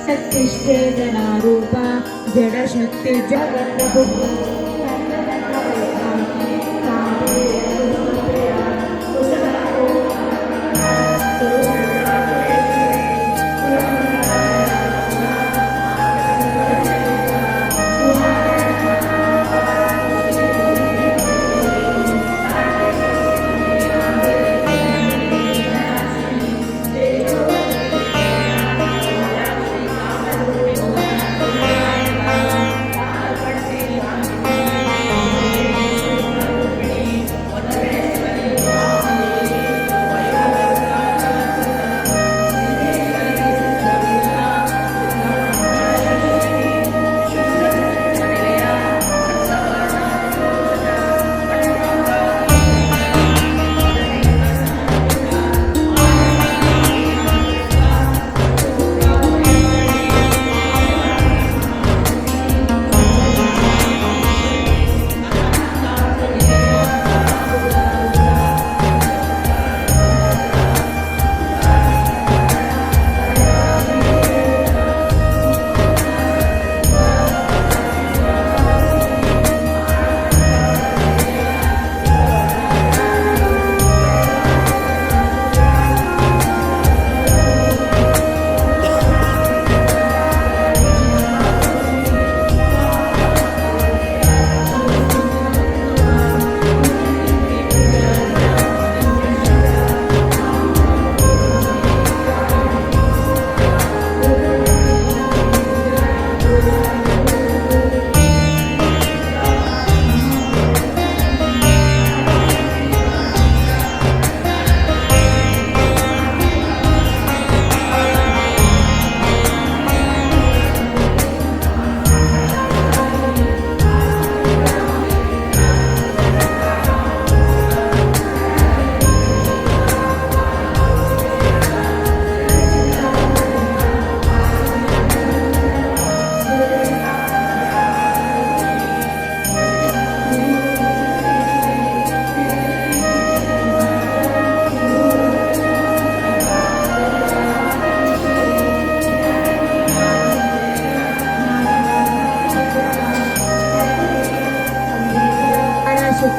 शक्तिष्ठे जनारूपा जडशक्ति जगन्नपुत्री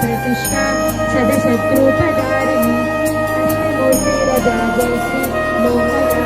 प्रतिष्ठा सदशत्रुपदारिणी अष्टमूर्तिरजागोऽस्ति लोकनाथा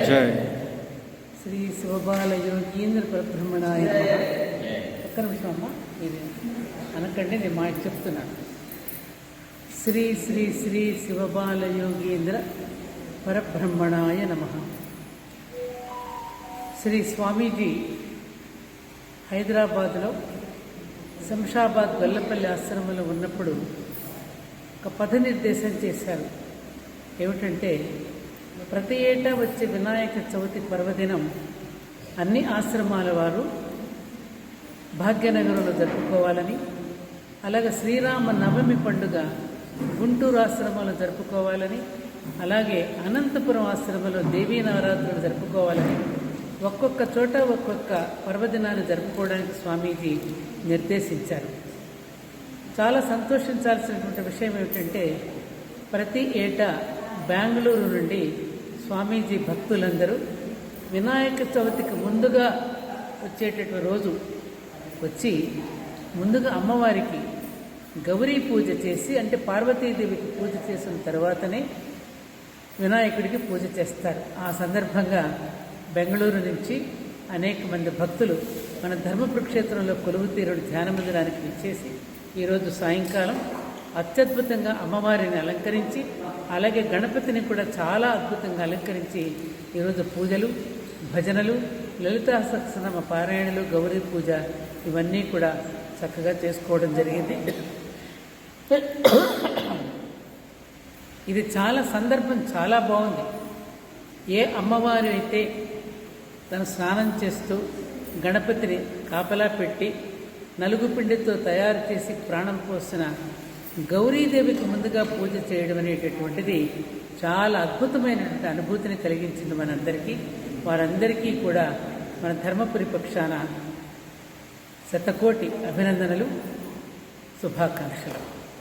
जय श्री शिवबाल योगींद्र परब्रह्मणाय ఒక్క నిమిషం అమ్మ ఇది అనకండి నేను మాట చెప్తున్నాను శ్రీ శ్రీ శ్రీ శివబాల యోగీంద్ర పరబ్రహ్మణాయ నమః శ్రీ స్వామీజీ హైదరాబాద్లో శంషాబాద్ గొల్లపల్లి ఆశ్రమంలో ఉన్నప్పుడు ఒక పథ నిర్దేశం చేశారు. ఏమిటంటే ప్రతి ఏటా వచ్చే వినాయక చవితి పర్వదినం అన్ని ఆశ్రమాల వారు భాగ్యనగరంలో జరుపుకోవాలని, అలాగే శ్రీరామ నవమి పండుగ గుంటూరు ఆశ్రమంలో జరుపుకోవాలని, అలాగే అనంతపురం ఆశ్రమంలో దేవీ నవరాత్రులు జరుపుకోవాలని, ఒక్కొక్క చోట ఒక్కొక్క పర్వదినాన్ని జరుపుకోవడానికి స్వామీజీ నిర్దేశించారు. చాలా సంతోషించాల్సినటువంటి విషయం ఏమిటంటే ప్రతి ఏటా బెంగళూరు నుండి స్వామీజీ భక్తులందరూ వినాయక చవితికి ముందుగా వచ్చేటటువంటి రోజు వచ్చి ముందుగా అమ్మవారికి గౌరీ పూజ చేసి, అంటే పార్వతీదేవికి పూజ చేసిన తర్వాతనే వినాయకుడికి పూజ చేస్తారు. ఆ సందర్భంగా బెంగళూరు నుంచి అనేక మంది భక్తులు మన ధర్మపురక్షేత్రంలో కొలువుతీరుడు ధ్యాన మందిరానికి ఇచ్చేసి ఈరోజు సాయంకాలం అత్యద్భుతంగా అమ్మవారిని అలంకరించి, అలాగే గణపతిని కూడా చాలా అద్భుతంగా అలంకరించి ఈరోజు పూజలు, భజనలు, లలితా సహస్రనామ పారాయణలు, గౌరీ పూజ ఇవన్నీ కూడా చక్కగా చేసుకోవడం జరిగింది. ఇది చాలా సందర్భం చాలా బాగుంది. ఏ అమ్మవారు అయితే తను స్నానం చేస్తూ గణపతిని కాపలా పెట్టి నలుగు పిండితో తయారు చేసి ప్రాణం పోసిన గౌరీదేవికి ముందుగా పూజ చేయడం అనేటటువంటిది చాలా అద్భుతమైనటువంటి అనుభూతిని కలిగించింది మనందరికీ. వారందరికీ కూడా మన ధర్మపురి పక్షాన శతకోటి అభినందనలు, శుభాకాంక్షలు.